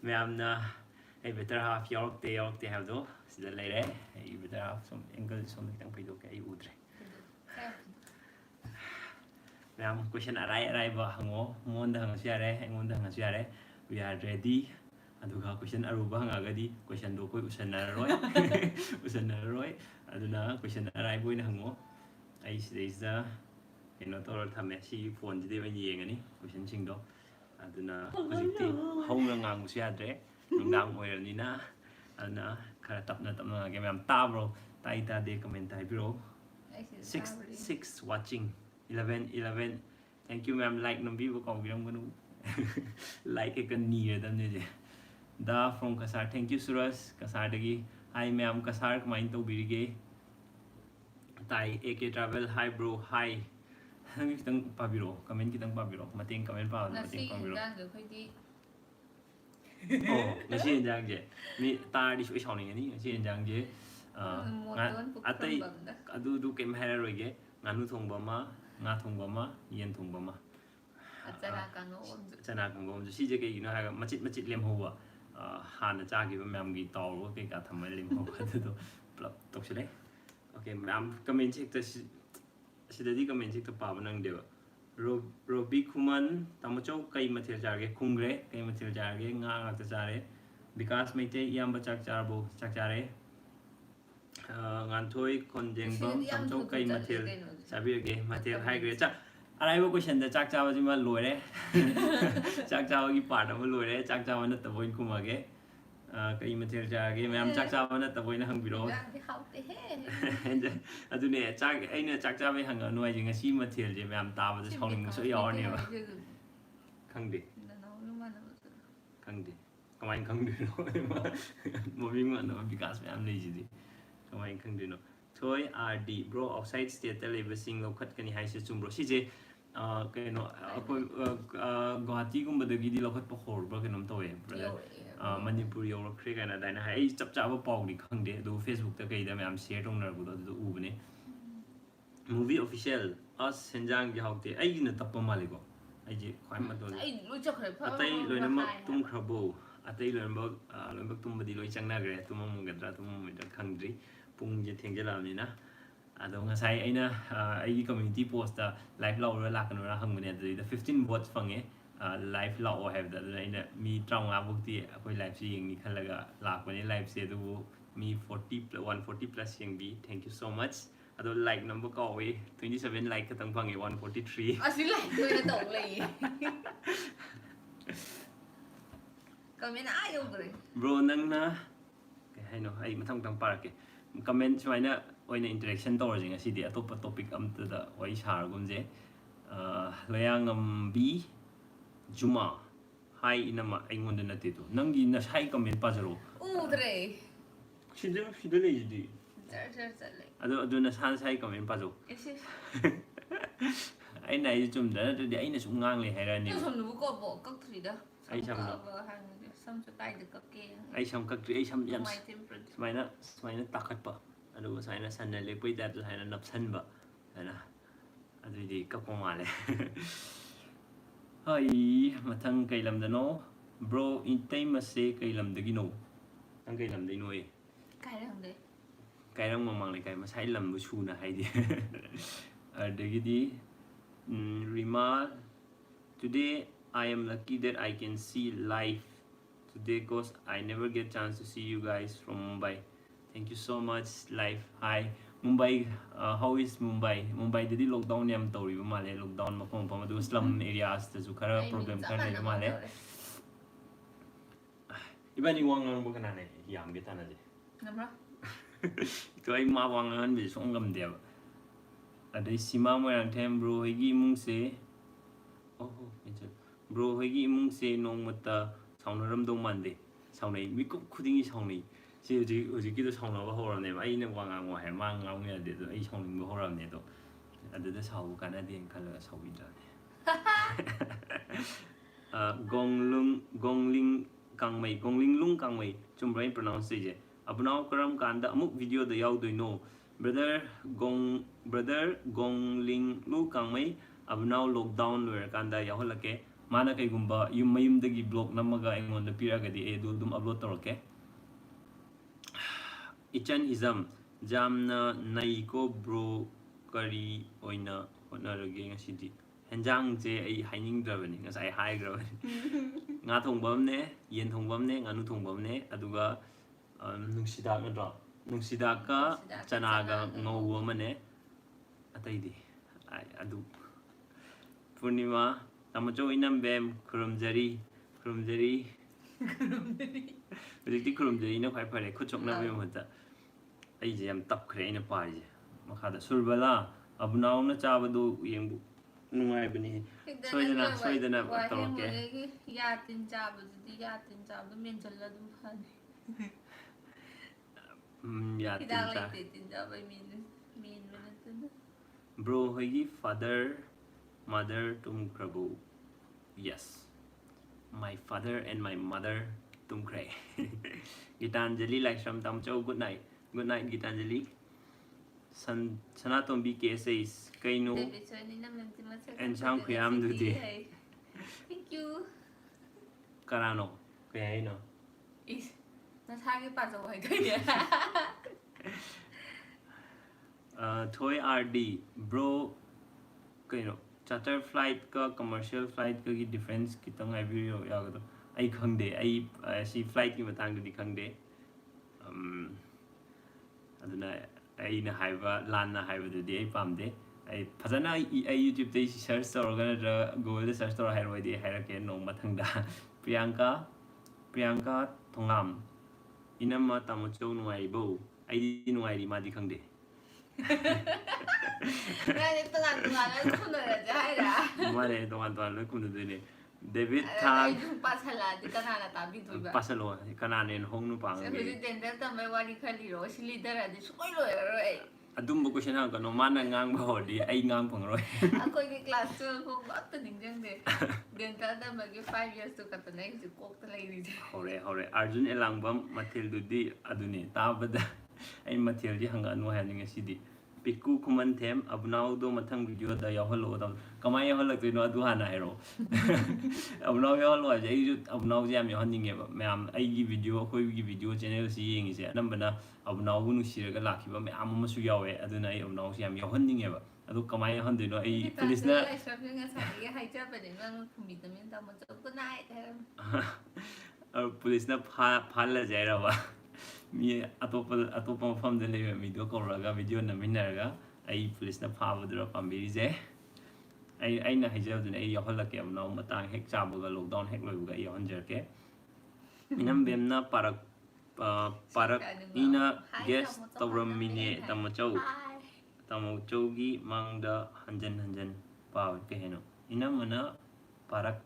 ꯃꯌꯥꯝꯅ ꯑꯩ better half ꯌꯥꯎꯔꯛꯇꯦ ꯍꯥꯏꯕꯗꯣ ꯁꯤꯗ ꯂꯩꯔꯦ ꯑꯩ better half ꯁꯨꯝ angle ꯁꯣꯝꯗ ꯈꯤꯇꯪ ꯐꯩꯗꯣꯛꯀꯦ ꯑꯩ ꯎꯗ꯭ꯔꯦ ꯃꯌꯥꯝ question ꯑꯔꯥꯏꯕ ꯍꯪꯉꯣ ꯃꯉꯣꯟꯗ ꯍꯪꯉꯁꯨ ꯌꯥꯔꯦ ꯑꯩꯉꯣꯟꯗ ꯍꯪꯉꯁꯨ ꯌꯥꯔꯦ we are ready ꯑꯗꯨꯒ question ꯑꯔꯨꯕ ꯍꯪꯉꯒꯗꯤ questionꯗꯣ ꯑꯩꯈꯣꯏ ꯎꯁꯟꯅꯔꯔꯣꯏ ꯑꯗꯨꯅ question ꯑꯔꯥꯏꯕ ꯑꯣꯏꯅ ꯍꯪꯉꯣ ꯑꯩ ꯁꯤꯗꯩꯁꯤꯗ kino tawra thame si phone jide ba yengani question singdo aduna hojikti hongna ngangusu yadre nungdang oirnina aduna khara tapna ge ma'am tabro tai ta de comment haibiro 6 watching 11 thank you ma'am like numbi bo kongbiram ganu like ek ni redam ne je da from kasar thank you suras kasar dagi hi ma'am kasar kamain to birige tai ak travel hi bro hi kitang pabiro comment kitang pabiro mating comment pa mating pabiro oh ngasi enjang je mi tar di sui sawning ani ngasi enjang je atai adu kem haira roige nganu thongba ma nga thongba ma yen thongba ma chana kangom si je ke ino ha machit lem howa hana cha gi ba mam gi tawro ke ka thamai lem ho adu plop toksile okay mam comment check ta sidadi comment check ta pa banang deba Robi Kuman Tamacho Kai Material Jarge Kungre Kai Material Jarge Nga Tare because Mate Yamba Chakjarbo Chakjare Ngantoi Kondengo Tamacho Kai Material Sabirge Material High Grade Arrival question the Chakjawajima Lore Chakjawi part of Lore Chakjawan at the Void Kumage Kai Material Jarge Mam Chakjawan at the Void Hungiro adune chak aina chakcha me hanga noi jinga si material je ma'am ta ba chawning so yaw ne ba khangde kamai khangde no moving on no because ma'am nei ji di kamai khangde no thoi rd bro outside state ta leba sing lo khat kani hai se chum bro si je keno akoi guwahati gumba da gi di lo khat pa hor bro kenom towe brother Manipuri or Krieg and I hey chap chapa pawdi khangde do Facebook ta kai da ma'am share tongnar bu do ubne movie official us senjang gi hawte ai na tappa maliko ai je khwai ma do ai lu chakre pha atai loina ma tum khrabo atai loina tum badi loi changna gre tum mo gadra tum mo da khangdri pung je thengjala ni na ado ngasai aina ai community post ta live law la kan ra hangmane da 15 votes fange live law have that aina mi traunga bukti akoi live si yeng ni khalaga lakone live se du mi 140 plus yeng bi thank you so much ado like number ko we 27 like katang phange 143 asi like to na tong lei comment ayo gre bro nang na ke haino ai mathang tang parake comment suaina oina interaction tawrjing asidi atop topic amta da wai sar gumje layangam bi Juma hi inama aingonda nate to nangi na sai comment pajaro udre shida le idi ado na san sai comment pajo ai nai chum da de ai na su ngang le haira ni som nu ko bo kak thri da ai sam no sam chu tai de kak ke ai sam kak thri ai sam yam smaina takat pa ado saina san le poi da saina nap san ba ana ado di kak ko male Hi, matang kay lamdano bro intay mase kay lamdagino ang kay lamdino eh kay lang mamang le kay masay lam bu chuna hay di dagidi Rima today I am lucky that I can see live today cause I never get chance to see you guys from Mumbai thank you so much live hi Mumbai how is Mumbai didi lockdown yam tori male lockdown mafam pamadu slum areas ta su khara problem khar le male ibani wangang bu kana ne yam ge tana je namra to ai ma wangan bi songam de adai sima mo yang them bro higi mung se oh bro higi mung se nong mata saunaram dong mande saunai mikup khudingi saunai Uji kita sauna ba horam ne ai na wanga ngwa he mang ngau ne de ai sauning ba horam ne to adu da sau kana de kala sau bi da gongling lung kang mai chumbai pronounce je abnao karam kanda amuk video da yaw doi no brother gongling lu kang mai abnao lockdown wer kanda yaw halake mana kaigumba yum mayumdagi blog namaga aingonda piragadi e dum upload tawrake ichan hisam jamna naiko bro kari oina honarage ngasidi henjang je ai haining drabani ngasai hai grabani nga thongbamne yen thongbamne nganu thongbamne aduga nungsidak nadra nungsidaka chanaga ngau amane ataidi ai adu Purnima tamacho inam bem kurumjari Hujikti kurumjari na khwai phare khuchok na bem hota ai je am tap khre ina pa je makhada surbala abnaw na chabadu yengbu nungai bani soidana tawke ya tin chabu men challa dum phani ya tin chabu min bro hoigi father mother tum krabu yes my father and my mother tum kray Gitanjali like some tamcho good night Gitanjali Sanatombi cases kaino and sang khuyam dudi thank you karano kaya no is nasagi pa sa way kaya toy RD bro kaino charter flight ka commercial flight ka gi difference kitang ai video yagado ai khangde ai si flight ki matang di khangde aduna ai na haiba lan na haiba di ai pamde ai phajana ai youtube te search torga na google search tor hairoi di hairake no mathangda priyanka thongam inama tamucho nuai bo ai di nuai ri ma di khangde Nani tungan kuno raja haira. Mare tungan kuno dene. David Thang. Pasala di kanana tabi tuba. Pasalo kanana en hong nu pang. Sebudi dental tamai wali khali ro sili dara di sukoi lo ro. Adum bu question hang kano mana ngang ba hodi ai ngang pang roi. Ako ki class 12 ko ba ta ningjang de. Dental tamai ki 5 years to katanai si kok ta lai di. Hore Arjun elangbam mathil dudi aduni tabada. Ai mathil di hanga anu haning sidi. Piku kuman them abnaw do mathang video da yaholo da kamai yaholo to no adu hana hero abnaw yaholo ja ai abnaw jam yohaninge ba ma'am ai gi video khoi gi video channel si yeng ise anambana abnaw bu nu siraga lakhiba ma'am ma su yawe aduna ai abnaw si yam yohaninge ba adu kamai yohande no ai police na ai shopping nga sa ya hai cha ba de nang kumitamin ta mo to good night police na phala jaira ba mi atopa mafam de le mi do ko raga video na minaraga ai police na phabu dra pambiri je ai na hijab de ai yahol ke am no matang hek chabuga lockdown hek loibuga ai onjer ke minam bemna parak ina guest tawram mine tamachou gi mangda hanjan paw ke heno ina mana parak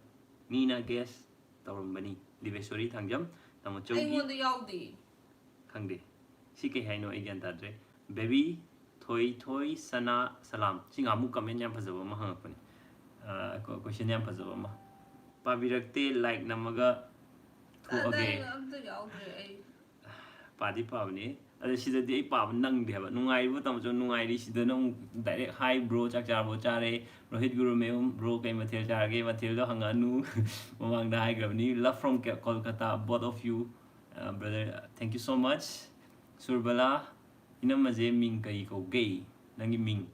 mina guest tawram bani divesori thangjam tamachou gi ai mo do yaudi khangde sike haino again tadre baby thoi sana salam singa mu comment yam phajaba ma hangapani question yam phajaba ma pabirakte like namaga thu age padi pawni ade sida di pa nang de ba nungai bu tam jo nungai ri sida nong direct hi bro chak char bo chare rohit guru meum bro kai mathil charage mathil do hanganu mamang da hai grabni love from Kolkata both of you brother, thank you so much. Surbala, ina maje ming kai ko gay, nangi ming.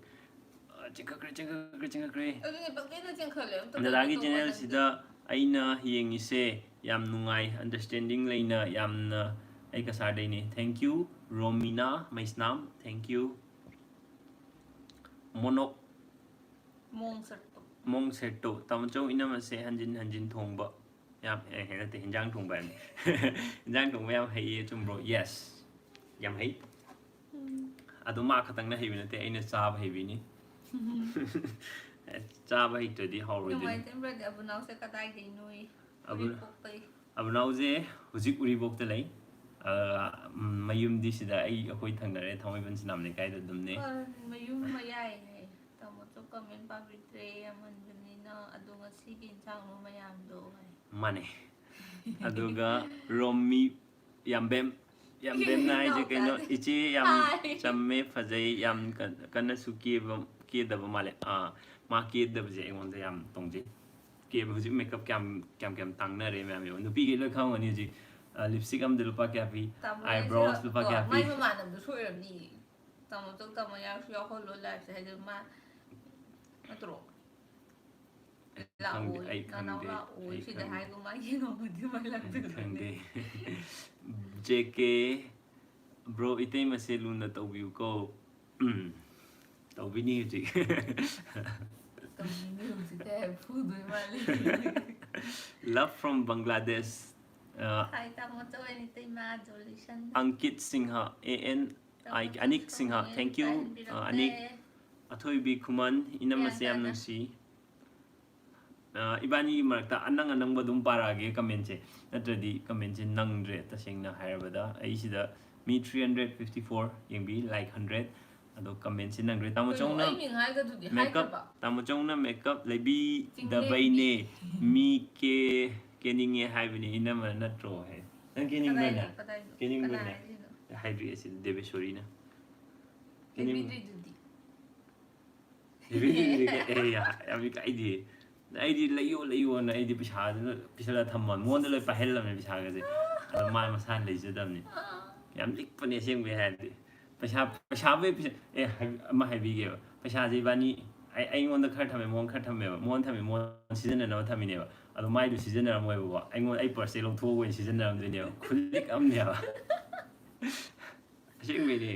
Chengkakre. Dalagi channel sida aina hiyeng ise yam nungai understanding laina yam na ai kasarday ni. Thank you Romina Maisnam, thank you. Mong serto. Tamcho ina mase hanjin thongba. Yam te hinjang thong ban hinjang thong yam hai chum bro yes yam hai adu ma khatang na hebi na te aina cha ba hebi ni cha ba hi to di how ro mai tem bro abunau se katai de noi abunau je hujik uri bok te lai mayum di sida ai akoi thang na re thamai ban sinam ne kai da dum ne mayum mayai ne tamo to comment public tre aman na adu nga si kin chang no mayam do Mane aduga Romi yambem na je keno ichi yam chamme phajai yam kana suki ke da male ma ke da je ngon da yam tongje ꯀꯦꯕ ꯍꯧꯖꯤꯛ makeup ꯀꯌꯥꯝ ꯇꯥꯡꯅꯔꯦ ꯃꯌꯥꯝ ꯌꯦꯡꯉꯣ ꯅꯨꯄꯤꯒꯤ ꯂꯣꯏ ꯈꯪꯉꯅꯤ ꯍꯧꯖꯤꯛ lipstick ꯑꯃꯗ ꯂꯨꯄꯥ ꯀꯌꯥ ꯄꯤ ꯑꯥꯏꯕ꯭ꯔꯣꯁ ꯂꯨꯄꯥ ꯀꯌꯥ ꯄꯤ ꯃꯥꯏ ꯃꯃꯥꯟꯅꯕꯗꯨꯁꯨ ꯑꯣꯏꯔꯝꯅꯤ ꯇꯥꯃꯣꯆꯧ ꯇꯥꯃꯣ ꯌꯥꯎꯁꯨ ꯌꯥꯎꯍꯜꯂꯣ ꯂꯥꯏꯐꯁꯦ ꯍꯥꯏꯗꯤ ꯃꯥ ꯅꯠꯇ꯭ꯔꯣ ꯂꯥꯛꯑꯣ ꯅꯅꯥꯎ ꯂꯥꯛꯑꯣ ꯁꯤꯗ ꯍꯥꯏꯒꯣ ꯃꯥ ꯌꯦꯡꯉꯝꯃꯗꯤ ꯃꯥꯏ ꯂꯥꯛꯇꯣꯏꯅꯦ JK ꯕ꯭ꯔꯣ ꯏꯇꯩꯃꯁꯦ ꯂꯨꯅ ꯇꯧꯕꯤꯌꯨꯀꯣ ꯇꯧꯕꯤꯅꯤ ꯍꯧꯖꯤꯛ ꯇꯧꯕꯤꯅꯤ ꯍꯧꯖꯤꯛ ꯀꯩ ꯐꯨꯗꯣꯏ ꯃꯥꯜꯂꯤ Love from Bangladesh Hi ꯇꯥꯃꯣꯆꯧ and 이ꯇꯩꯃ Jolison Ankit Singha Anik Singha thank you Anik Athoibi Kuman inamase yam nungsi Ibani marakta anang badum parage comment se natradi comment se nangdre tasengna hairabada ai sida mi 354 yengbi like 100 ado comment se nangdre tamochongna makeup lebi da baine mi keninge haibini inama natro hai nang kening bana kening bana haidri acid deveshori na kening deveshori ya abi kaidi ꯑꯩꯗꯤ ꯂꯩꯌꯣꯅ ꯑꯩꯗꯤ ꯄꯩꯁꯥꯗ ꯊꯝꯃꯣ ꯃꯉꯣꯟꯗ ꯂꯣꯏ ꯄꯥꯏꯍꯜꯂꯝꯃꯦ ꯄꯩꯁꯥꯒꯁꯦ ꯑꯗꯣ ꯃꯥ ꯃꯁꯥꯅ ꯂꯩꯖꯗꯕꯅꯤ ꯌꯥꯝ ꯂꯤꯛꯄꯅꯦ ꯑꯁꯦꯡꯕꯩ ꯍꯥꯏꯔꯗꯤ ꯄꯩꯁꯥꯕꯨ ꯑꯃ ꯍꯥꯏꯕꯤꯒꯦꯕ ꯄꯩꯁꯥꯁꯦ ꯏꯕꯥꯅꯤ ꯑꯩꯉꯣꯟꯗ ꯈꯔ ꯊꯝꯃꯦ ꯃꯉꯣꯟ ꯈꯔ ꯊꯝꯃꯦꯕ ꯃꯉꯣꯟ ꯊꯝꯃꯦ ꯃꯉꯣꯟ ꯁꯤꯖꯤꯟꯅꯅꯕ ꯊꯝꯃꯤꯅꯦꯕ ꯑꯗꯣ ꯃꯥꯏꯗꯨ ꯁꯤꯖꯤꯟꯅꯔꯝꯃꯣꯏꯕꯀꯣ ꯑꯩ ꯄꯔꯁꯁꯦ ꯂꯧꯊꯣꯛꯑꯒ ꯑꯣꯏꯅ ꯁꯤꯖꯤꯟꯅꯔꯝꯗꯣꯏꯅꯦꯕ ꯈꯨꯜꯂꯤꯛ ꯑꯃꯅꯦꯕ ꯑꯁꯦꯡꯕꯩꯅꯦ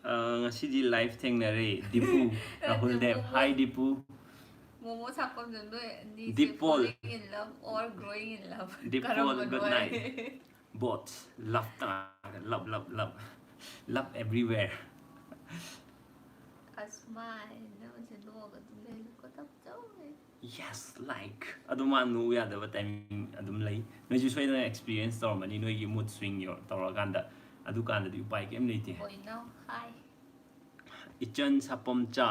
ngasi live thengnare Dipu Rahul Dev hi Dipu Momo sakam jando Dipol falling in love or growing in love Dipol good night both love everywhere a smile no se doga tu le ko tap chau yes like aduma nu ya da time adum lay no ju soy na experience tor mani no gi mood swing your tor ganda adu kan da upai kem leite boy now hi Ichan Sapomcha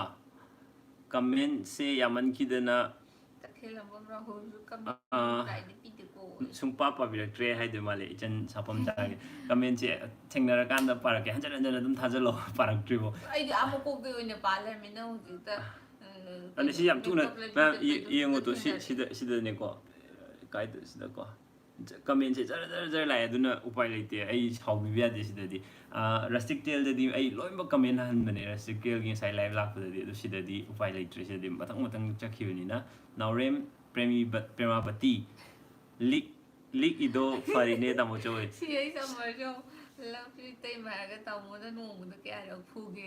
comment se yaman kidana takhelam rahul comment dai de pide ko sungpa pabiraktre haide male Ichan Sapomcha comment se thengnara kanda parake hanjan adum thajalo paraktribo ai di amo ko de oine paler me no ta ani si yam tuna ma yengo to sida ne ko kai da sida ko comment se jar lai aduna upai leite ai haubi bya de sida di rustic tale da di ai loimba comment han bane rustic tale gi sai live lak da di sida di upai leite sida di matang chakhiwni na naurem premapati lik ido farine da mo choi si ai samar jo lam chi tai ma ga taw mo da no mo da kya ro phu ge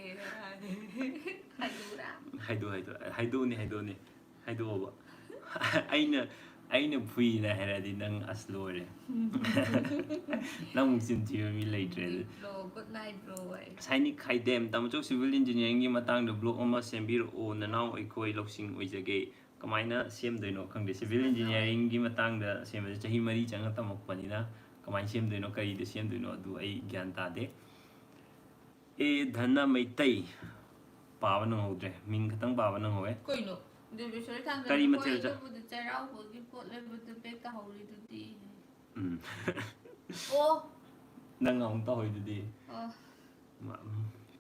haidu ni ba aina phui na heradi nang aslore nang sin tiyo mi laitre bro good night bro saini khaidem tamcho civil engineering gi matang da blog ama sembir o nanau ikoi loksing oijage kamaina sem doino khangde civil engineering gi matang da sem chahi mari changa tamak panina kamain sem doino kari de sem doino adu ai gyan ta de e dhanna maitai pawan ngodre ming khatang pawan ngowe koino Deveshwari Thankyou Kari mathil ja bu de charau ho gi pot le bu de pe ta holi du di oh nang ngong ta hoi du di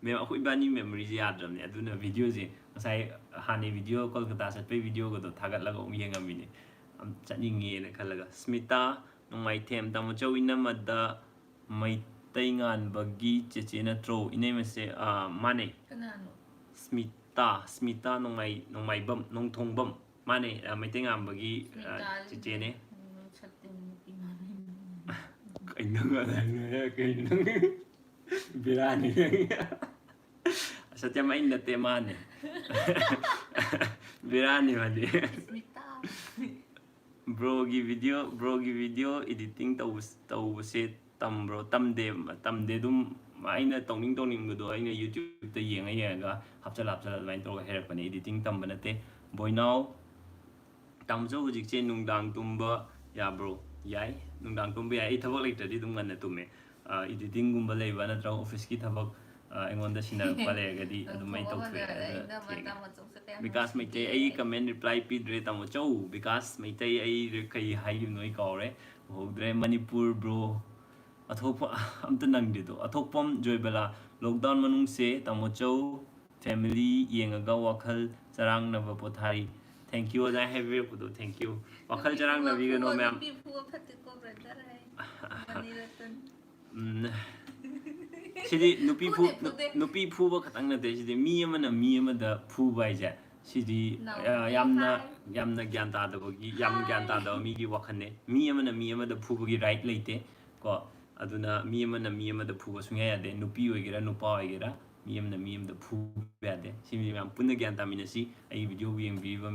me akoi bani memory ji yadram ne aduna video ji sai hani video kolkata sat pe video go do thagat la go yengam ni am chaning nge na khalaga smita nongmai them tamo chawina madda mai taingan bagi cheche na tro inai mase mane kanano Smita nongmai bam nong thong bam mane mai taingam bagi cheche ne kai nang ga kai nang birani Satyam ay na temane birani madi bro gi video editing tau se tam bro tamde dum aina tongning do aina YouTube ta yenga ga hapchala main to herak pani editing tam banate boy now tamjo hujik che nungdang tumba ya bro yai nungdang tumba ai thabak leitadi dum ganna tume editing gumba leiba natra office ki thabak aingonda sinarpa legadi adumai tokre because maitai ai comment reply pidre tamo chau because maitai ai kai hayu noi kaure hodre manipur bro athokpa amta nangdi do athokpam joybala lockdown manung se tamo chau family yengaga wakhal charang na pothari thank you ได้ให้เรียกกูดู thank you ว่าเขาจะรังนะพี่กันโนแมม พี่พูดพัดติโกเบรดได้วันนี้ละตัน สิดินุปีพูว่าขัดตั้งนั่นแต่สิดิมีมันเดพูไปจ้ะสิดิยามนะแกนตาเดบกี้ยามแกนตาเดมีกี่วักขันเนี่ยมีมันเดพูบกี้ right เลยเต้ก็อดุนะมีมันเดพูว่าสุงเงียเดนุปีว่ากี่ระนุป้าว่ากี่ระมีมันเดพูแบบเดสิมีมันปุ่นแกนตามินสิไอ้วิดีโอวิ่งวิวมัน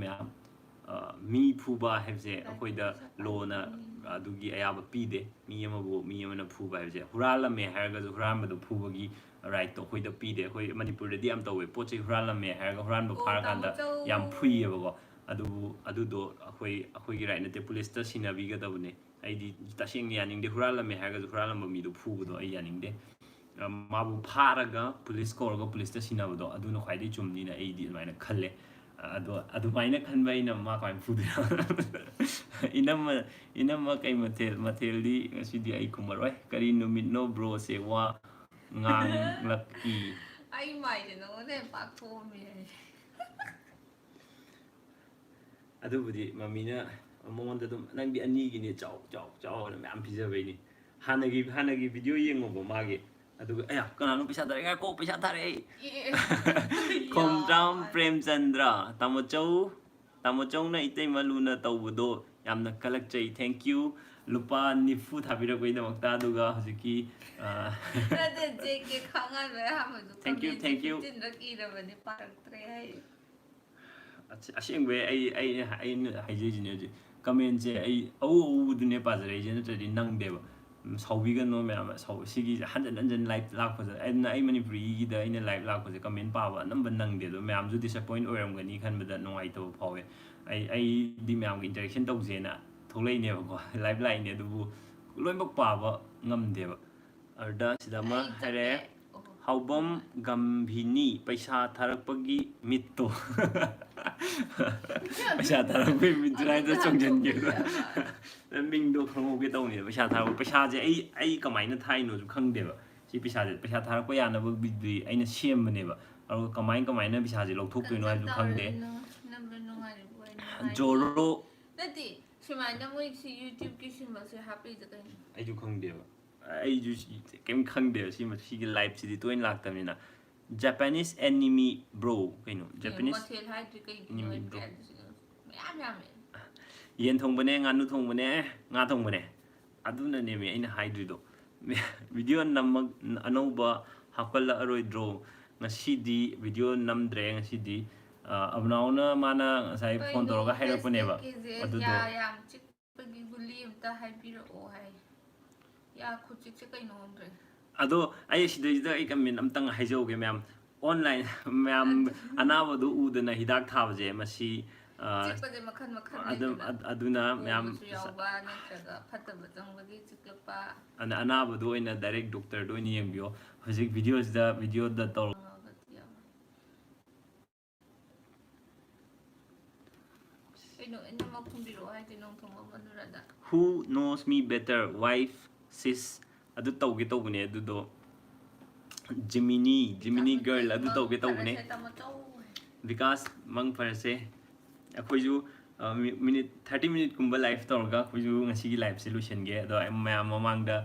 มีพูบ้าเห็นเจ้าคุยเดโลนะดูกี้ไอ้อาบปีเดมีมันพูบ้าเห็นเจ้าฮุราลเมย์ฮาร์ก็จะฮุราลมันเดพูบกี้ right ตัวคุยเดปีเดคุยมันนี่พูดเดียมตัวเว้ยปุ๊บจะฮุราลเมย์ฮาร์ก็ฮุราลบุพาร์กันเดยามพุยเว้ยก็ดูโดคุยกี่ไรเนี่ยเด police ตัดสินวิกเดบุเนี่ยไอ้ดิตัดสินเนี่ยนิ่งเดฮุราลเมย์ฮาร์ก็จะฮุราลมันมีดูพูตัวไอ้ยันนิ่งเดมาบุพาร์ก็ police ก็ police ตัดสินบุตัวดูน่ะใครได้จุ่มนี่นะไอ้ดิมันน่ะขันเลยಅದು ಮೈನ ಕನ್ by ನಮ್ಮ coin food ಇನ್ನಮ್ಮ ಕೈ ಮಥೇಲ್ದಿ ngasiದಿ ay kumaroy kari numit no bro se wa ngang lucky ai mai de no ne pa ko mi adubudi mamina mongonda dum nangdi ani gi ne chaw na myam pizabei ni hanagi video yengo bo mage aduga aya kanano pisa tare ga ko pisa tare kom dam prem chandra tamochou na itei maluna tawbudo yamna kalak chai thank you lupa nifu thabira koi da makta aduga hojiki ade je ke khanga le ha ma du thank you tin rak i ra bani parak tre hai asingwe ai haije ni comment je ai au du ne pa jare je na tadi nang deba saubigan no me sau sigi hanjan live lak pha ai manipuri gi da ina live lak pha comment pa ba number nang de do me am ju disappoint oram gani khan ba da no ai to phawe ai di me am gi interaction tau je na tholai ne ba ko live line ne du loi mak pa ba ngam de ba arda sidama hare haubam gambhini paisa tharak pagi mitto paisa tharak pagi mitto ai da chongjen ge ming do khangou ge tau ni paisa tharak paisa je ai kamai na thai no ju khang de ba si paisa tharak pa ya na ba bi ai na sem ne ba aro kamai na paisa je lok thok toi no ai ju khang de joro nati simai na moi si youtube ki sim ba se happy de kai ai ju khang de ba ai ju kem khang de si ma si ge live si toin lak tam ni na Japanese enemy bro kai no Japanese hotel hai de kai ni bro yam yen thong bane nganu thong bane nga thong bane aduna ne me ina haidri do video nam anoba hakal aroi dro ngasidi video nam dre ngasidi abnauna mana sai phone toroga hairakpane ba adu do yam chik pagi guli amta haibiro o hai ya khuchik se kai no andre ado ai sidai ai comment amtang haijoge ma'am online ma'am anaba do udana hidak thabaje masi chikpade makhan aduna ma'am yawa natraga phataba jangwagi chiklapa anaba do ina direct doctor do ni yembio hojik video da tor who knows me better wife sis adu tawge tawbune adu do Gemini girl adu tawge tawbune because mang farse akhoi ju minute 30 minute kumba live torga akhoi ju ngasi gi live solution ge ado ma mamang da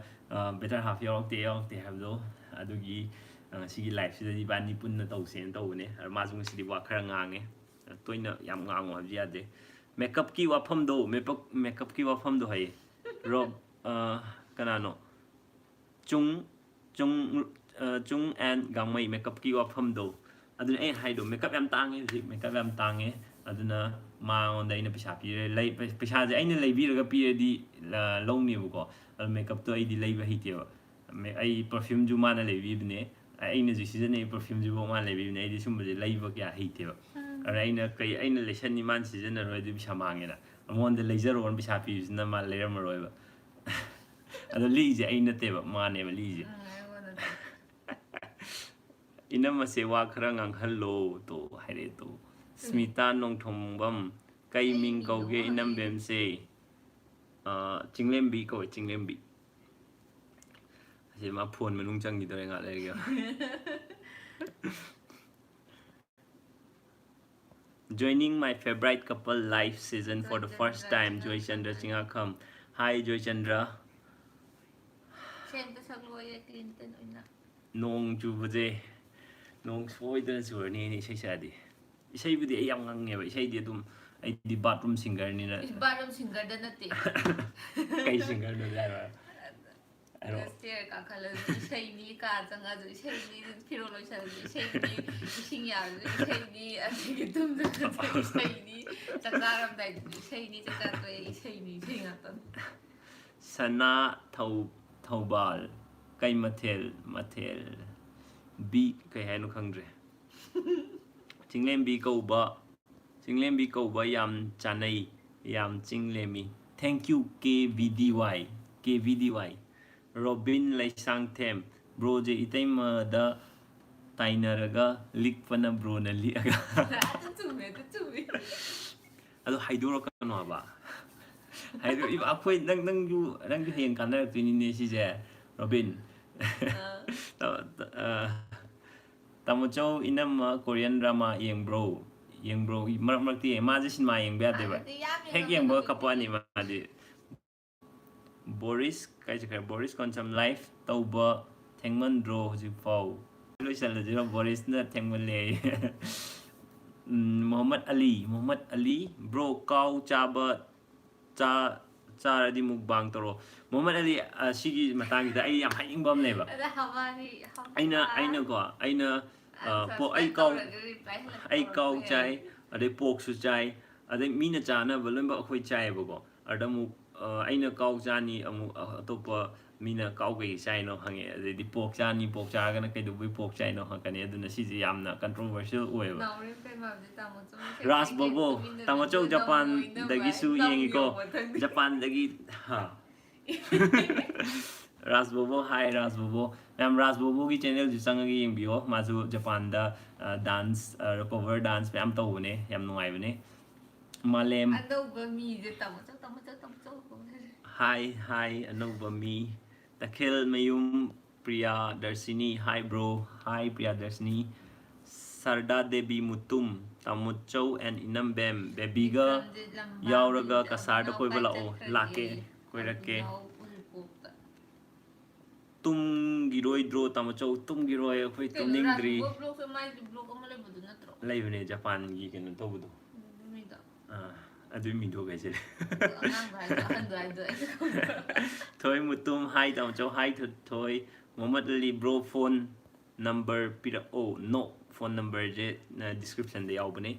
better half year te have do adu gi ngasi gi live sida di bani punna tawsen tawbune ma ju ngasi di wa khara ngange toina yam ngang wa ji ade makeup ki wafam do makeup ki wafam do hai rob kanano chung and gangmai makeup ki wafam do aduna ai hai do makeup yam tange makeup yam tange aduna ma on da ina pisa pi lei pisa je aina lei bi raga pi di long ni bu ko makeup to ai di lei ba hi te ai perfume ju ma na lei bi ne aina ju season ai perfume ju ma lei bi ne ai di sum je lei ba kya hi te aina lesson ni man season na roi di pisa mangi na amon de laser on pisa pi na ma leer ma roi ba ado li je aina te ba ma ne ba li je ina ma se wa khara ngang hello to haire to smita nong thombam kai ming kau ge inam bem se chinglembi ko chinglembi ase ma phone manung chang gi dore nga le ge Joining my favorite couple live season for the first time, Joy Chandra Chingakham. Hi, Joy Chandra. Nong chubade, nong soidana churni ni isai sadi. Isai budi ai yam ngang neba, isai di adum ai di bathroom singer ni na. Bathroom singer da nate. Kai singer no dara. Stair ka kala isai ni ka changa jo isai ni phiro loi sa isai ni ising ya isai ni agi tum da isai ni chakaram dai isai ni chakar to isai ni isai ngatan. Sana Thaubal kai mathel bi kai hanu khangre. Chinglem bi kauba yam chanai yam chinglemi. Thank you KVDY Robin Laisang Them bro je itaima da tainaraga likpana bro na liaga. Ado haiduro kano ba. Haido if akoy nang ju heng kana tini si je Robin. Tamocho inam Korean drama yang bro marak ti ma je sin ma yang ba de ba. Hek yang ba kapwa ni ma de. Boris kai je Boris konsam live tauba thengman dro ji fau. Lo sal je Boris na thengman le. Muhammad Ali bro kau chaba cha di mukbang toro Muhammad Ali sigi matang da ai yam haing bom ne ba aina po ai kau chai ade pok su chai ade mina chana balon ba khoi chai ba ko adamu aina kau chani amu atopa mina kau ge chai no hange ade di pok chani pok cha ga na kai du bi pok chai no ha kane aduna si ji yamna controversial oi ba Ras Bobo Tamocho Japan dagi su yengi ko Japan dagi ha Ras Bobo hi Ras Bobo Ram Ras Bobo ki channel ju sang gi yeng bio mazu Japan da dance cover dance pe am to ne yam nuai bane Malem hi Anova mi Takhil Mayum Priya Darsini hi bro hi Priya Darsini Sarda Devi Mutum Tamucho and Inambem Bebiga Yauraga Kasarda Koibalao Lake Koirake Tum Giroi Dro Tamucho Tum Giroi Koi Tumingdri Livene Japan Gigan Tobudo Adumi do guys. Toy Mutum hi Tamucho hi to Toy Muhammad Ali bro phone number pira no phone number je na description de yaubane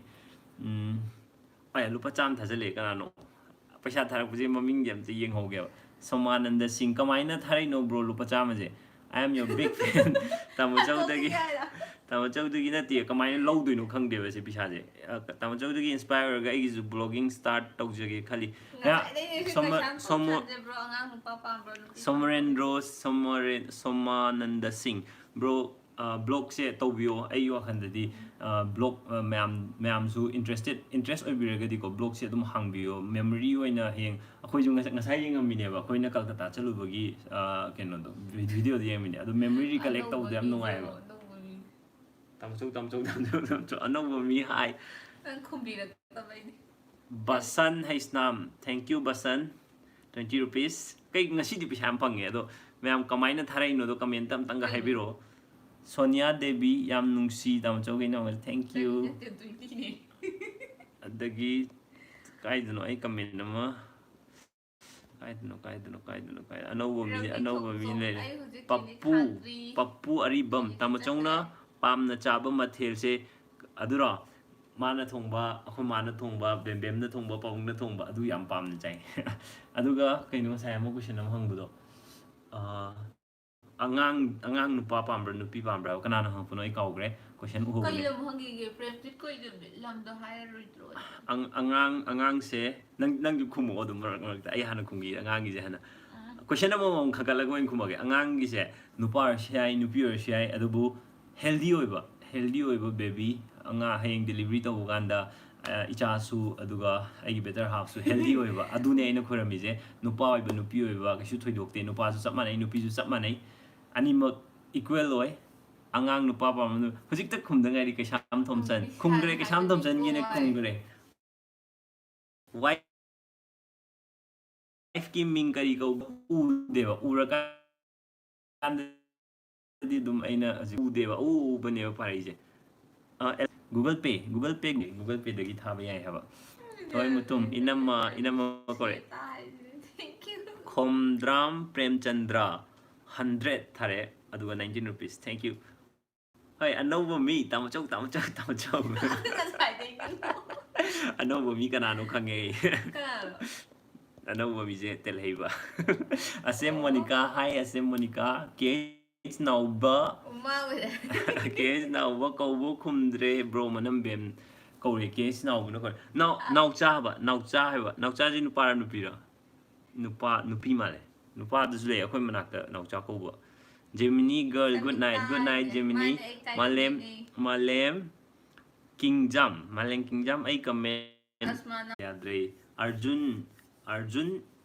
ay lupa cham thajale kana no paisa tharak buje maming jam te yeng hoge Somananda Singh kamaina tharai no bro lupa cham je I am your big fan Tamochau dagi na ti kamaina low do no khang de ba se pisa je Tamochau dagi inspire ga igi blogging start tok jage khali Somananda Singh bro blog se tobio ayo khandadi blog ma'am su interest oibiragadi ko blog se dum hangbio memory oina heng akhoi jung ngasai yeng amine ba khoina Kolkata chalubagi keno do video de yemine adu memory collect taw dem nungai ba tamchou anobo mi hi Basan Haisnam thank you Basan 20 rupees kai ngasi di pisam pange ado ma'am kamaina tharai no do comment tam tanga haibiro Sonia Devi yam nungsi tamcho gi no thank you adagi kaidno ai comment nama kaidno anobo mi le pappu aribam tamcho na pamna chaba mathel se adura mana thongba akho mana thongba bem na thongba paung na thongba adu yam pam na chai aduga kaino sai mo question am hangbudo angang nupa pambra nupi pambra kanana hang punoi kaugre question u kai lam hangi ge practice koi de lam do higher ro angang se nang ju khumo odum rak ta ai hana khungi angang gi je hana question am khagalag mo khumage angang gi se nupa shai nupi or shai adubu healthy oiba baby anga hang delivery to uganda icha su aduga ai better half su healthy oiba adune aina khorami je nupa oiba nupi oiba ka shu thoidokte nupa su sapmanai nupi su sapmanai animal equal oi angang nupa pamdu hujik tak khumda ngai ri kaisham thomchan khumgre kaisham thomchan gi ne khumgre wife ki ming kari ko u deba uraka di dum aina u deba u bane ba pare je Google Pay dagi thaba yai haba thoi mutum inam kore Khomdram Premchandra 100 thare aduga 19 rupees thank you Hey, anova mi tamachau anova mi kanano khange anova mi je tel heiba asem Monica hi asem Monica case nauba case nauba kaubo khumdre bro manam bem kaure case nauba no kor nau cha ji nupa ra nupira nupa nupi male nupa du le akhoi manakta nau cha kauba Gemini girl, good night, Gemini. Malem Kingjam, ay comment. Yadre, Arjun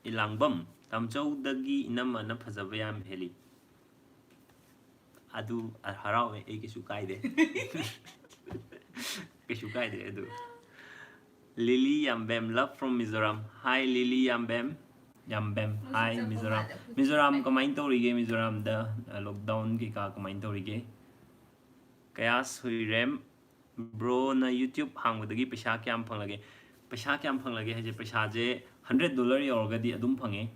Ilangbam, Tamchau dagi inama na phazabayam heli. Adu harau ay kisukai de. Kisukai de adu. Lily Yambem, love from Mizoram. Hi Lily Yambem. Hi Mizoram kamain torige Mizoram da lockdown ki ka kamain torige kaya suirem bro na YouTube hangudagi paisa kyam phanglage haje paisa je $100 yorgadi adum phange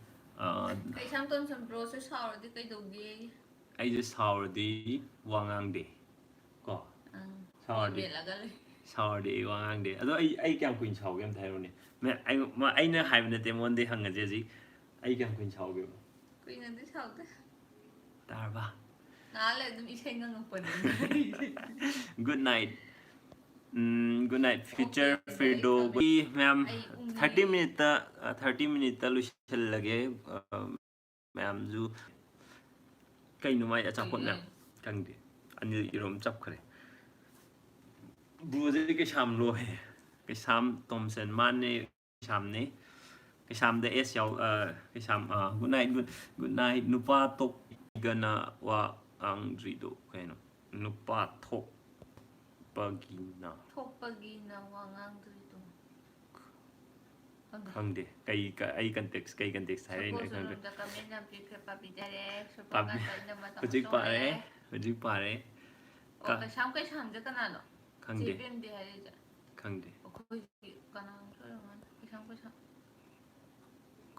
kaisam ton sam bro se sauradi kai dogi ai je sauradi wangang de ko sauradi wangang de ado ai kyam kuin sau gam thairo ne ai na hai na temon de hangaje ji ai kyam kuin sau ge kuin na de sau de tarba nale dum iseng ngang pon good night future Firdo ma'am 30 minute ta lushal lage ma'am ju kai nu mai achapot na kangde anil irom chap khare bro je ke sham lo he ke sham Thompson man ne sham ne ke sham de s yaw ke sham good night nupa tok gana wa ang drido kaino nupa tok pagina wangang drido khangde kai context hai ne khangde da comment na pibirakpa bidare hujik pare ka sham de kana no khangde jebem de hai ja khangde khoi kana sham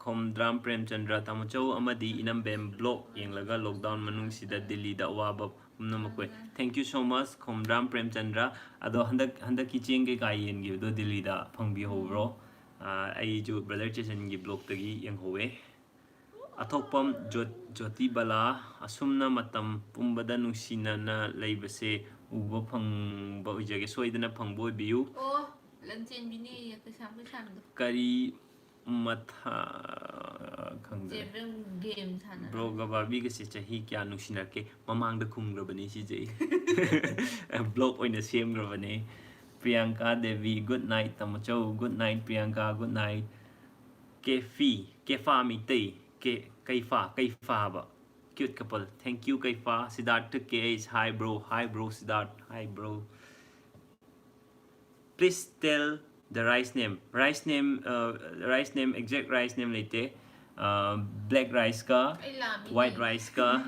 Khomdram Premchandra Tamachau amadi inam bem block yenglaga lockdown manung sida Delhi da waba namakwe thank you so much Khomdram Premchandra ado handak ki cheng ke kai yen gi do Delhi da phangbi hobro ai ju brother Jason gi block tagi yang howe athokpam jyoti bala asumna matam pumbada nungsina na leibase uba phangba ujage soidana phangbo biu oh lanchen bini ka sham do kari matha khangde game thana bro ga babi ga se chahi kya nushina ke mamang da khum grabani si je blog oina sem grabani Priyanka Devi good night Tamachau good night Priyanka good night kefa mi te kaifa ba cute couple thank you kaifa Siddharth KH hi bro Siddharth hi bro please tell the rice name exact rice name lete black rice ka white rice ka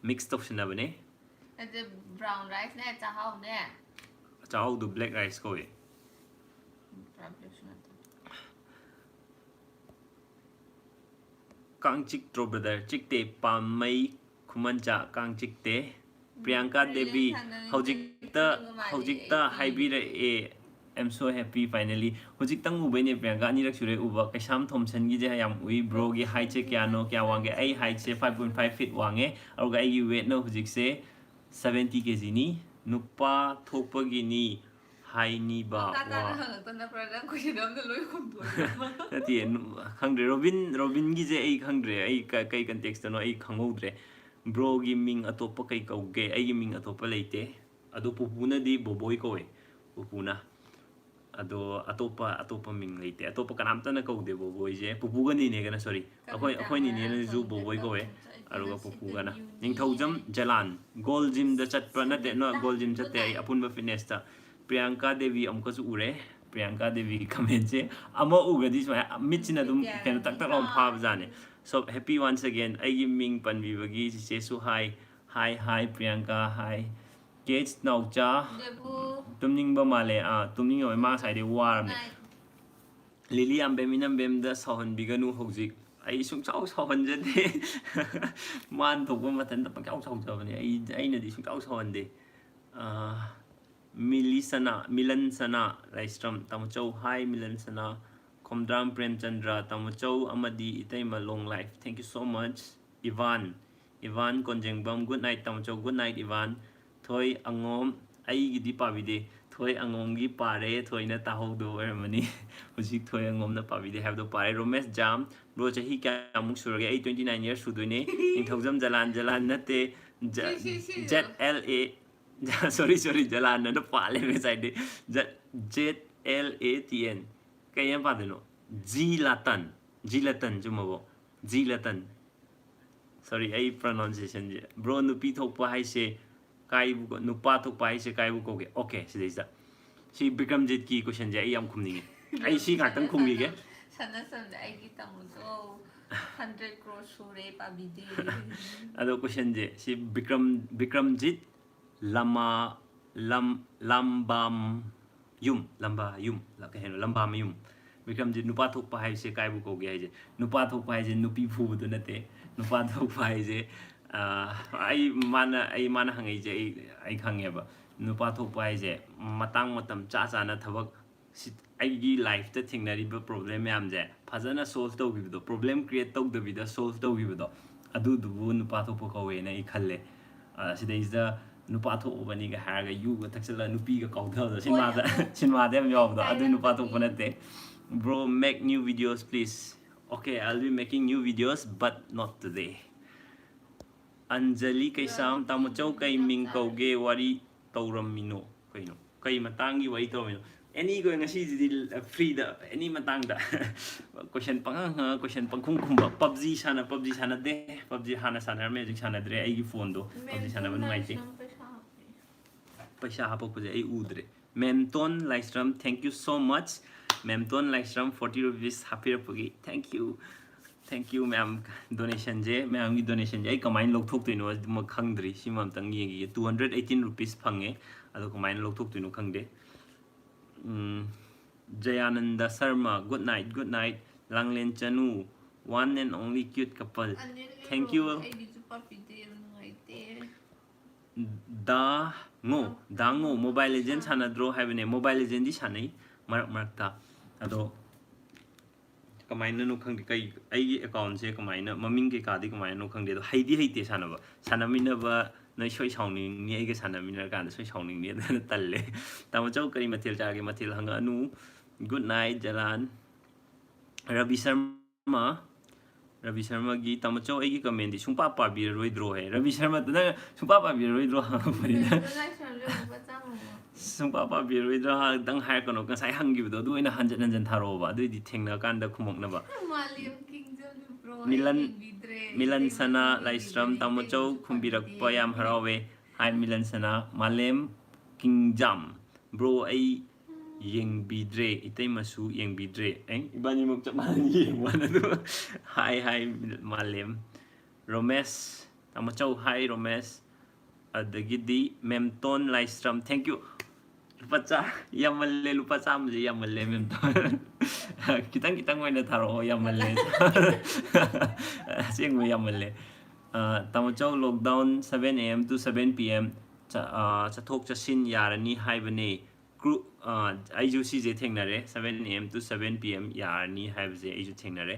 mixed option na bane the brown rice ne chahau du black rice ko e kang chik tro brother chik te pamai khumancha kang chik te Priyanka Devi hojikta haibira e I'm so happy finally. Hojik tang ube ne Priyanka ni rak sure uba kaisham Thompson gi je yam ui bro gi height che kya no kya wange ai height se 5.5 feet wange aruga ai gi weight no hojik se 70 kg ni nupa thokpa gi ni hai ni ba wa ati khangre Robin gi je ai khangre ai kai context no ai khangodre bro gi ming atopa kai kauge ai gi ming atopa leite adu pupuna di boboy ko e pupuna ado atopa ming leite atopa kanamta na kaude boboy je pupuga ni ne gana sorry akoi ni ne ju boboy ko e aruga popugana ningthaujam jalan gold gym da chatpa nate no gold gym chatte ai apunba fitness ta Priyanka Devi amka su ure Priyanka Devi comment se ama ugadi so mitchina dum ken tak tak lom pha bjane so happy once again ai ming panbi bagi se su hi Priyanka hi Gates naucha tumning ba male tumning oi ma sai de war ne Lily Ambem Bem da Sohan Biganu Hozik. I sung chao Sohan Jade Man to go matan the Pacao Sohan. I know this Sohan de Milan Sana Lystrom Tamacho Hi Milan Sana Komdram Premchandra Tamacho Amadi Itema long life. Thank you so much. Ivan Konjengbam good night Tamacho good night Ivan Toy Angom I Dipa Vide Toy Angongi Pare Toyna Taho do Ermani Music Toy Angom the Pavi they have the Pare Romes Jam Roja Hika Musurga 29 years Sudune in Tozam Jalan Nate Jet LA sorry Jalan and the Pale beside Jet LATN Kayam Padano Zilatan Jumabo Zilatan sorry I pronunciation bro nupi thokpa hai se kai bu nupa thokpa hai se kai bu ko ge okay si dei si Bikramjit ki question je ai am khumni ge ai si ngatang khumgi ge sana sam ai ki tamu so 100 crore sure pa bidi ado question je si Bikramjit lambam yum la ka heno lambam yum Bikramjit nupa thokpa hai se kai bu ko ge hai je nupa thokpa hai je nupi phu bu nate nupa thokpa hai je ai mana hangai je ai khangeba nupa thokpa hai je matang matam cha na thabak ai gi life ta thingnari ba problem yam je phajana solve to bi do problem create to the bi da solve to bi do adu du nupa thokpa ko we na I khalle sidai is the nupa thokpa bani ga har ga yu ga taksala nupi ga kaw da sinma dem yob do adu nupa thokpa nate bro make new videos please okay I'll be making new videos but not today Anjali Kaisam Tamuchau Kai Ming Kauge Wari Tauramino Kaino Kai Matangi Wari Tauramino any going to see free the any matanga question pang question pangkum kumba PUBG sana de PUBG hana sana magic sana dre ai phone do PUBG sana ban mai ti paisa hapo ko ai udre Memton Livestream thank you so much Memton Livestream 40 rupees happy pogi thank you ma'am donation je ma'am gi donation je ai kamain lok thok tuino ma khangdri simam tang gi 218 rupees phange ado kamain lok thok tuino khangde Jayananda Sharma good night Langlen Chanu one and only cute couple thank you Dango Mobile Legends sana draw have ne Mobile Legends di sanai marak ta ado kamaina no khangdi kai ai account se kamaina maming ke ka di kamaina no khangde do haidi haite sanaba sanamina ba noi soi sauning ni ai ge sanamina kan soi sauning ni talle tamo chau kari mathil cha ge mathil hanga anu good night Jalan Ravi Sharma gi tamo chau ai gi comment di sungpa pa bi roi draw hai Ravi Sharma to na sungpa pa bi roi draw ha pari na sungpa pa bi roi draw ha dang hai kono ka sai hangi do do ina hanjan tharo ba do di thengna kan da khumok na ba Milan Sana Livestream tamo chau khumbirakpa yam harawe hi Milan Sana Malem Kingjam bro ai yeng bidre itai masu yeng bidre ibani mok chaman yeng wana do hi Malem Romesh tamo chau hi Romesh adagidi Memton Livestream thank you lupa muje yamalle Memton kitang waina tharo yamalle sing mo yamalle tamo chau lockdown 7 am to 7 pm chathok chasin yarani haibane group aiju si je thengnare 7 am to 7 pm yarani haibje aiju thengnare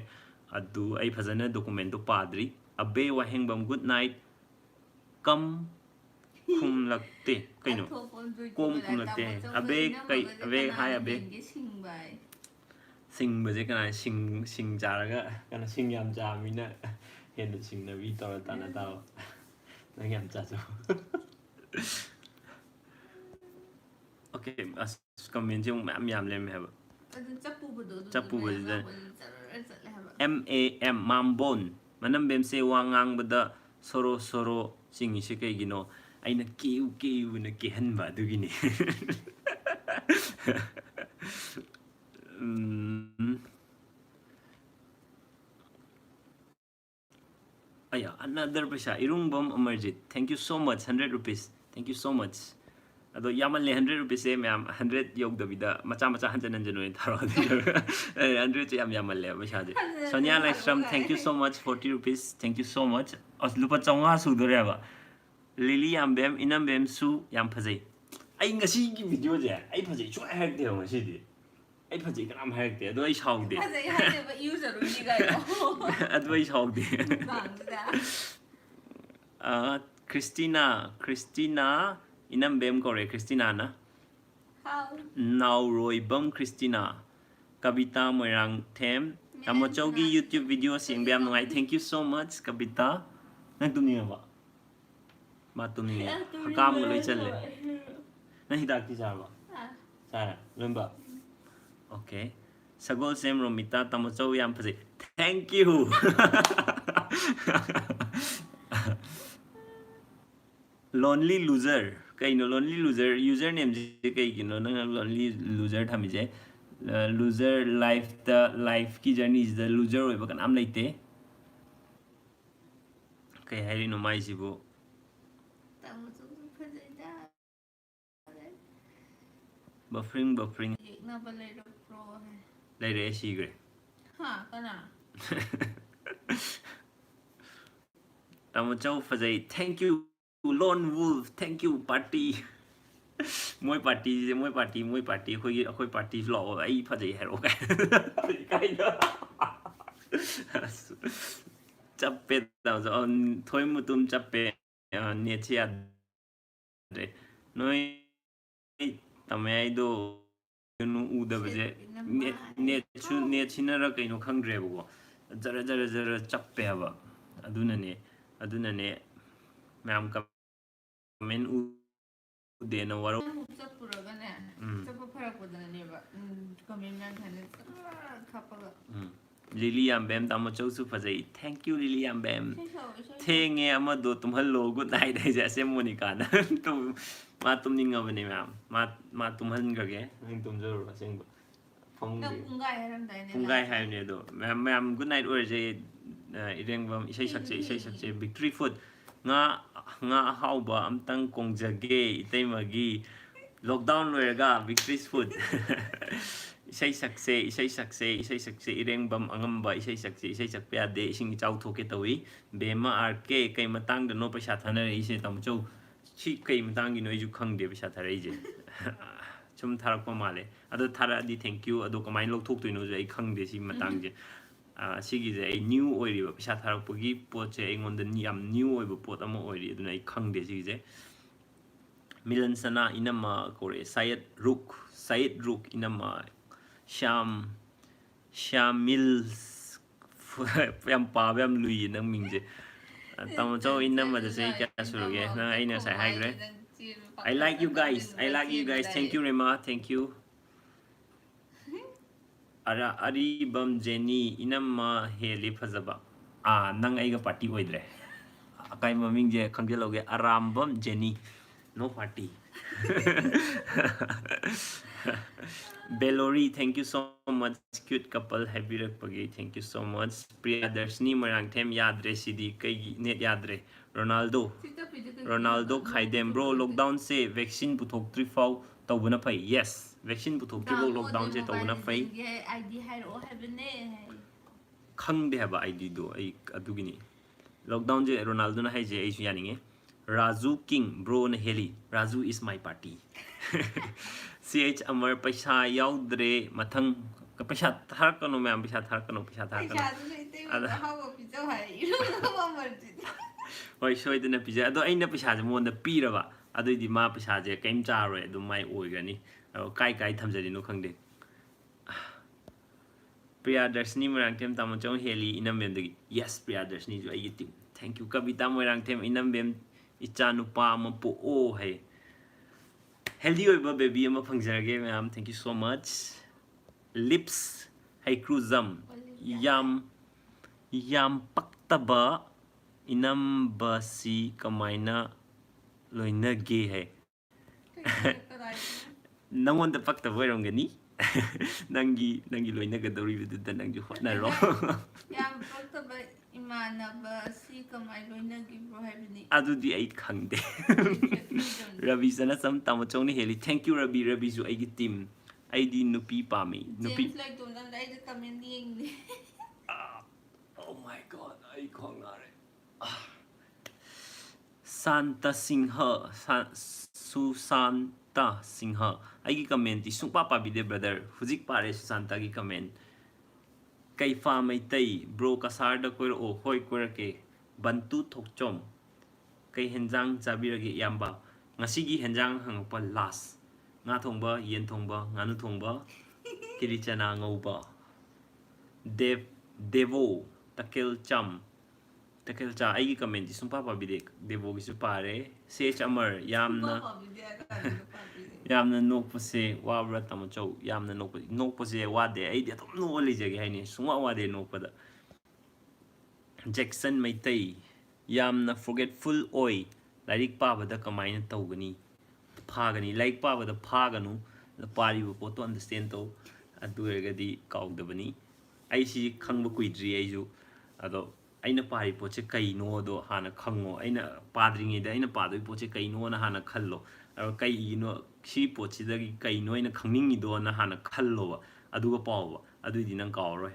adu ai phajana document to padri abe wahengbam good night kam khum lagte kaino kom khum lagte abe hai abe sing baje kana sing jaraga kana sing yam jamina hen sing na vi tor tana taw nang yam cha so okay as comment jong yam lem have chapu bada MAM Mambon manam bem se wangang bada 서로 서로 싱이시 그이기노 아이나 깨우나 깨한바 두기니 Aya, another pasha irungbom amarjit. Thank you so much. 100 rupees. Thank you so much. Ado yaman le 100 rupees e ma'am 100 yog da vida macha macha hanjan hanjan oi tharo 100 che yaman le pasha je. Sonia Lifestream, thank you so much. 40 rupees. Thank you so much. As lupa chawnga su dore ba. Lily yambem inambem su yam phajai. Ai ngasi gi video je. Ai phajai chwa hack de ngasi di. Ai phajai kanam hack de. Do ai shaw de. phajai hack de ba user ru ni ga yo. Adwai shaw de. Christina inam bem kore Christina na How now roy bum Christina Kabita moirang them tamo chogi YouTube video sing bem ngai thank you so much Kabita nang tumni ba ma tumni hakam loi challe na hidak ti sa ba sa remember okay sagol sem romita tamo chow yam phase thank you Lonely loser kay no lonely loser username je kay gino na lonely loser thami je loser life the life ki journey is the loser oi ba kan am leite kay hari no mai sibo tamo chu phajai da buffering na ba le ro pro hai lai re si gre ha kana tamo chau phajai thank you Lone Wolf, thank you party. Moi party khoi party lo ai phajai hero kai da chappe da on thoi mutum chappe ne chia de noi tamai do nu u da baje ne chinara kai no khangdre bo jara chappe ba aduna ne ma'am ka men u de na waro chapura ga ne chapa pharak ko da ne ba comment nan thane khapa ga Lily Ambem tamo chau su phajai thank you Lily Ambem thenge ama do tum hello good night dai ja se monica na tum ma tum ning abane ma'am ma tum han ga ge ning tum jor ba sing ba phong na pungai haram dai ne pungai hai ne do ma'am good night or je ireng bam isai sakche victory food nga hauba amtang kongjage itay magi lockdown loiraga victory's food isay sakse ireng bam angamba isay sakpe ade ising chau thoke tawi bema arke kay matang no paisa thana re ise tamcho chi kay matang gi no ju khang de paisa thara ije chum tharak pa male ado thara di thank you ado kamai lok thok tuino je ai khang de si matang je 시기제 이 new 오일이 비싸 타락보기 포체 앵원데 니암 new 오일 포타모 오일이 이두나 이 캉데 시기제 밀런사나 이나마 코레 사이드 룩 이나마 샤밀 ям 파뱀 루이 능 민제 타모조 이나마 제세 까수르게 나 아이나 사이 하이 그래 I like you guys thank you Rema thank you Ari bam Jenny inamma heli phajaba nang aiga party oidre akai maming je khangjeloge aram bam Jenny no party Belori thank you so much cute couple happy rakpagi thank you so much Priya Darshini marang them yadre sidi kai net yadre Ronaldo khaidem bro lockdown se vaccine puthok tri fau tawbuna phai yes vaccine puthok tri lockdown se tawbuna phai ID hai ro hai bane khangde haba ID do ai adugini lockdown je Ronaldo na hai je ai su yaninge Raju King bro na heli Raju is my party CH Amar paisa yaudre mathang paisa tharkano ma'am paisa tharkano ada hawa pizza hai iru ma marji hoi soidana pizza ado aina paisa je mon da piraba ado di ma paisa je kaim charoi ado mai oigani kai thamjari no khangde Priya Darshini marang them tamo chong heli inam bem dagi yes Priya Darshini jo ai team thank you Kavita marang them inam bem icha nupa ma po o hai healthy oiba baby ama phangjarage ma'am thank you so much lips hai cruzam yam paktaba inambasi kamaina loina ge hai nangonda pakta boirongani nangi loina gadori biduda nangju hotnaro yam paktaba imanaba si kamai loina gi bro haibini adudi ai khangde Ravi sana sam tamachong ni heli thank you Ravi Ravi ju ai gi team ai di nupi pami nupi James like to nam dai the comment yeng ni oh my god ai khongnare Santa Singha Susanta Singha ai comment ti sungpa pa bide brother huzik pare Susanta gi comment kai fa mai tai bro kasar da koir o hoi koir ke bantu thokchom kai henjang chabirage yamba ngasigi henjang hangpa las nga thongba yen thongba nganu thongba kirichana ngauba devo takel cham takel cha ai comment ti sungpa pa bide devo gi su pare se chamar yamna yamna nokpa se wabra tamachau yamna nokpa se wade ai de thom no le jage haini sunga wade nokpa da Jackson maitai yamna forgetful oi lairik pabada kamaina tawgani phagani laik pabada phaganu the pari po to understand to aduregadi kaudabani ai si khangba kuidri aiju ado aina pari poche kaino do hana khango aina padringi da aina padoi poche kaino na hana khallo aro kaino si poche da kaino aina khangningi do na hana khallo aduga pawa adui nang kauroi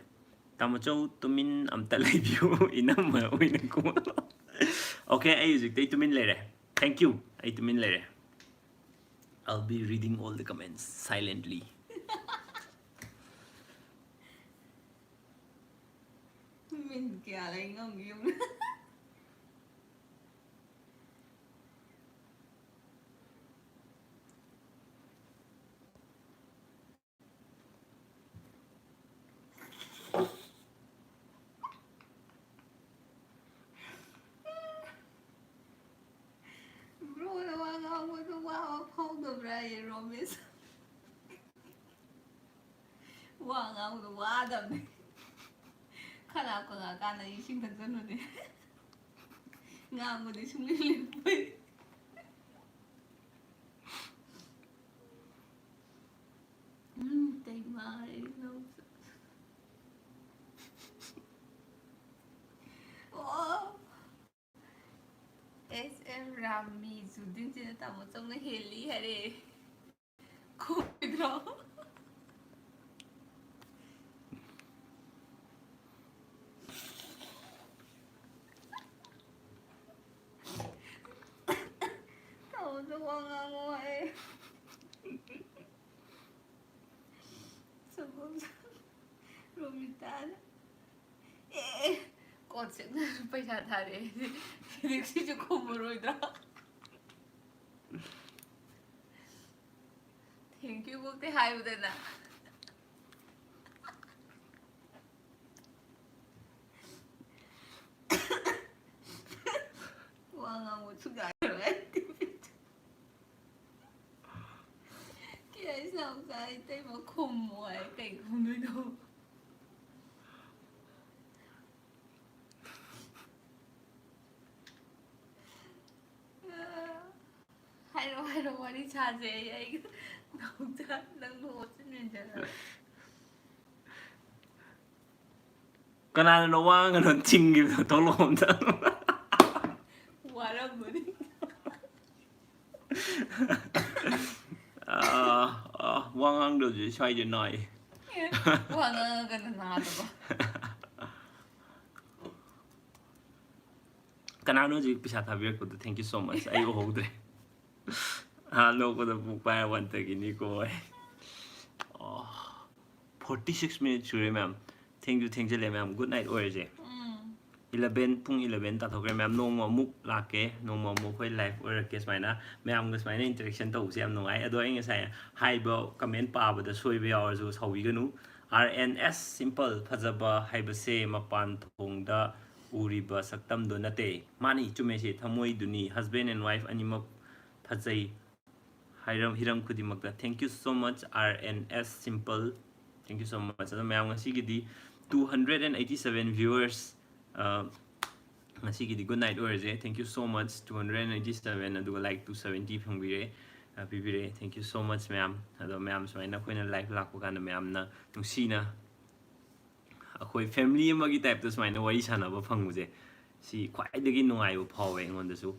tamachau tumin amta laibiu inama oina ko okay ai zik dai tumin lere thank you ai tumin lere I'll be reading all the comments silently min kya lai ngong yum bro na wa ngong wa wa phau do bra ye romis wa ngong do wa dam ni khana ko nga kana yi sing tan tan ne ngam mo di sung li li tay mai no oh SM Rami Zudin sina tamo trong na heli hare kuidro tamo trong wanga mo ai sabong romitan con sẽ bây giờ thà để xin cho cô một rồi đó Thank you quốc tế hai bên nè wow một chút gái rồi ấy kia sao cái tay mà khùng ngoài cảnh không đối đâu hay rồi qua đi trà dê vậy nấu chát nâng hồ chứ nên chả kana no wa ngano chingi to lom da quá đông rồi đi wang được rồi xoay cho nói quá gần nào rồi kana no ji pisa thabir ko thank you so much ai ho dre ha no ko da bu pa wan ta gi ni ko 46 minutes chure ma'am thank you le ma'am good night oi je 11 pung 11 ta thogre ma'am no mo muk la ke no mo mo khoi live oi ke smai na ma'am ga smai na interaction to se am no ai ado ai sai hai bo comment pa ba da soi be or zo sawi ga nu RNS simple phajaba hai ba se mapan thong da uriba saktam do nate mani chume se thamoi duni husband and wife anima phajai hiram kudimakta thank you so much RNS simple thank you so much ada mayam ngasi gidi 287 viewers ꯉꯁꯤꯒꯤꯗꯤ good night ꯑꯣꯏꯔꯁꯦ. Thank you so much. 287 ꯑꯗꯨꯒ like 270 ꯐꯪꯕꯤꯔꯦ. ꯄꯤꯕꯤꯔꯦ. Thank you so much ꯃꯌꯥꯝ. ꯑꯗꯣ ꯃꯌꯥꯝ ꯁꯨꯃꯥꯏꯅ ꯑꯩꯈꯣꯏꯅ live ꯂꯥꯛꯄ ꯀꯥꯟꯗ ꯃꯌꯥꯝꯅ ꯅꯨꯡꯁꯤꯅ ꯑꯩꯈꯣꯏ ꯐꯦꯃꯤꯂꯤ ꯑꯃꯒꯤ ꯇꯥꯏꯞꯇ ꯁꯨꯃꯥꯏꯅ ꯋꯥꯔꯤ ꯁꯥꯟꯅꯕ ꯐꯪꯕꯁꯦ ꯁꯤ ꯈ꯭ꯋꯥꯏꯗꯒꯤ ꯅꯨꯡꯉꯥꯏꯕ ꯐꯥꯎꯋꯦ ꯑꯩꯉꯣꯟꯗꯁꯨ.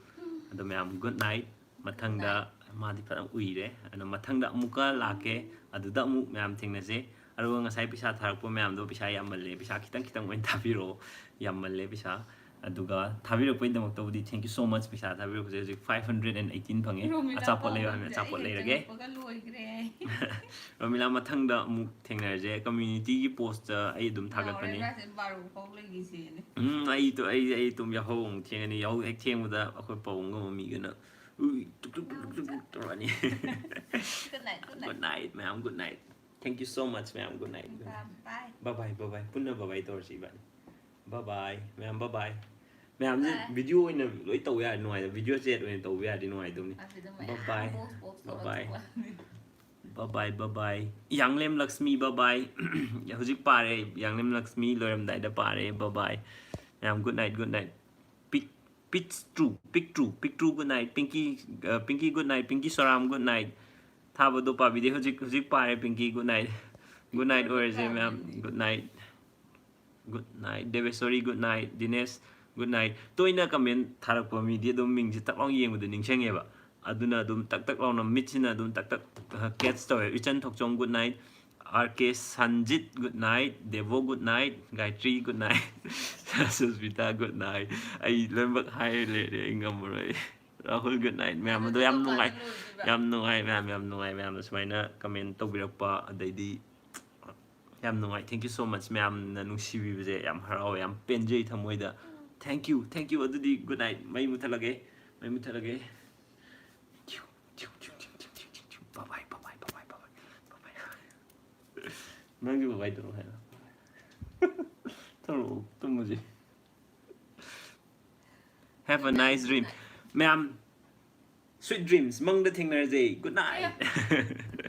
ꯑꯗꯣ ꯃꯌꯥꯝ good night. ꯃꯊꯪꯗ ꯃꯥꯗꯤ ꯐꯖꯅ ꯎꯏꯔꯦ. ꯑꯗꯣ ꯃꯊꯪꯗ ꯑꯃꯨꯛꯀ ꯂꯥꯛꯀꯦ. ꯑꯗꯨꯗ ꯑꯃꯨꯛ ꯃꯌꯥꯝ ꯊꯦꯡꯅꯁꯦ. ꯑꯗꯨꯒ ꯉꯁꯥꯏ ꯄꯩꯁꯥ ꯊꯥꯔꯛꯄ ꯃꯌꯥꯝꯗꯣ ꯄꯩꯁꯥ ꯌꯥꯝꯃꯜꯂꯦ. ꯄꯩꯁꯥ ꯈꯤꯇꯪ ꯈꯤꯇꯪ ꯑꯣꯏꯅ ꯊꯥꯕꯤꯔꯛꯑꯣ. ꯌꯥꯝꯃꯜꯂꯦ ꯄꯩꯁꯥ. ꯑꯗꯨꯒ ꯊꯥꯕꯤꯔꯛꯄꯒꯤꯗꯃꯛꯇꯕꯨꯗꯤ thank you so much. ꯄꯩꯁꯥ ꯊꯥꯕꯤꯔꯛꯄꯁꯦ ꯍꯧꯖꯤꯛ 518 ꯐꯪꯉꯦ. ꯑꯆꯥꯄꯣꯠ ꯂꯩꯕ ꯑꯆꯥꯄꯣꯠ ꯂꯩꯔꯒꯦ. ꯔꯣꯃꯤꯂꯥ ꯃꯊꯪꯗ ꯑꯃꯨꯛ ꯊꯦꯡꯅꯔꯁꯦ. ꯀꯝꯃ꯭ꯌꯨꯅꯤꯇꯤꯒꯤ ꯄꯣꯁꯇ ꯑꯩ ꯑꯗꯨꯝ ꯊꯥꯒꯠꯄꯅꯦ. ꯑꯩ ꯇꯨꯝ ꯌꯥꯍꯧ ꯑꯃꯨꯛ ꯊꯦꯡꯉꯅꯤ. ꯌꯥꯍꯧ ꯍꯦꯛ ꯊꯦꯡꯕꯗ ꯑꯩꯈꯣꯏ ꯄꯥꯕꯨꯡꯒ ꯃꯃꯤꯒꯅ ꯇꯨꯛ ꯇꯨꯛ ꯇꯨꯛ ꯇꯨꯛ ꯇꯨꯛ ꯇꯧꯔꯛꯑꯅꯤ. Good night ma'am. Good night. Thank you so much ma'am. Good night. Bye bye. Bye bye. Punna bye bye ꯇꯧꯔꯁꯤ 이번에. Bye bye. ma'am bye bye. ꯃꯌꯥꯝꯁꯦ ꯚꯤꯗꯤꯑꯣ ꯑꯣꯏꯅ ꯂꯣꯏ ꯇꯧꯕ ꯌꯥꯔꯗꯤ ꯅꯨꯡꯉꯥꯏꯗꯕ. ꯚꯤꯗꯤꯑꯣ ꯆꯦꯠ ꯑꯣꯏꯅ ꯇꯧꯕ ꯌꯥꯔꯗꯤ ꯅꯨꯡꯉꯥꯏꯗꯧꯅꯤ. Bye bye. Bye bye. Bye bye. ꯌꯥꯡꯂꯦꯝ Lakshmi bye bye. ꯍꯧꯖꯤꯛ ꯄꯥꯔꯦ. ꯌꯥꯡꯂꯦꯝ ꯂꯛꯁꯃꯤ ꯂꯣꯏꯔꯝꯗꯥꯏꯗ ꯄꯥꯔꯦ. Bye bye. ꯃꯌꯥꯝ good night. Good night. Pictru good night. Pinky good night. Pinky Soram good night. ꯊꯥꯕꯗꯣ ꯄꯥꯕꯤꯗꯦ. ꯍꯧꯖꯤꯛ ꯄꯥꯔꯦ Pinky good night. Good night ꯑꯣꯏꯔꯁꯦ ꯃꯌꯥꯝ. Good night. Good night. Devesori good night. Dinesh good night. ꯇꯣꯏꯅ ꯀꯃꯦꯟ ꯊꯥꯔꯛꯄ ꯃꯤꯗꯤ ꯑꯗꯨꯝ ꯃꯤꯡꯁꯦ ꯇꯛ ꯂꯥꯎꯅ ꯌꯦꯡꯕꯗ ꯅꯤꯡꯁꯤꯡꯉꯦꯕ. ꯑꯗꯨꯅ ꯑꯗꯨꯝ ꯇꯛ ꯇꯛ ꯂꯥꯎꯅ ꯃꯤꯠꯁꯤꯅ ꯑꯗꯨꯝ ꯇꯛ ꯇꯛ catch ꯇꯧꯋꯦ. Ichan Thokchom good night. RK Sanjit good night. Devo good night. Gayatri good night. Susmita good night. ꯑꯩ ꯂꯣꯏꯅꯃꯛ ꯍꯥꯏꯔ ꯂꯩꯔꯦ. ꯑꯩ ꯉꯝꯃꯔꯣꯏ. Rahul good night. ꯃꯌꯥꯝ ꯑꯗꯣ ꯌꯥꯝ ꯅꯨꯡꯉꯥꯏ. ꯌꯥꯝ ꯅꯨꯡꯉꯥꯏ ꯃꯌꯥꯝ ꯌꯥꯝ ꯅꯨꯡꯉꯥꯏ ꯃꯌꯥꯝꯅ ꯁꯨꯃꯥꯏꯅ ꯀꯃꯦꯟ ꯇꯧꯕꯤꯔꯛꯄ ꯑꯗꯩꯗꯤ ꯌꯥꯝ ꯅꯨꯡꯉꯥꯏ. Thank you so much ꯃꯌꯥꯝꯅ ꯅꯨꯡꯁꯤꯕꯤꯕꯁꯦ ꯌꯥꯝ ꯍꯔꯥꯎꯋꯦ. ꯌꯥꯝ ꯄꯦꯟꯖꯩ ꯊꯃꯣꯏꯗ. Thank you. ꯑꯗꯨꯗꯤ good night. ꯃꯩ ꯃꯨꯊꯠꯂꯒꯦ. Bye bye. ꯅꯪꯒꯤ bye bye ꯇꯧꯔꯣ ꯍꯥꯏꯔꯣ. ꯇꯧꯔꯛꯑꯣ ꯇꯨꯝꯃꯁꯤ. Have a nice dream. ꯃꯌꯥꯝ sweet dreams. ꯃꯪꯗ ꯊꯦꯡꯅꯔꯁꯦ. Good night.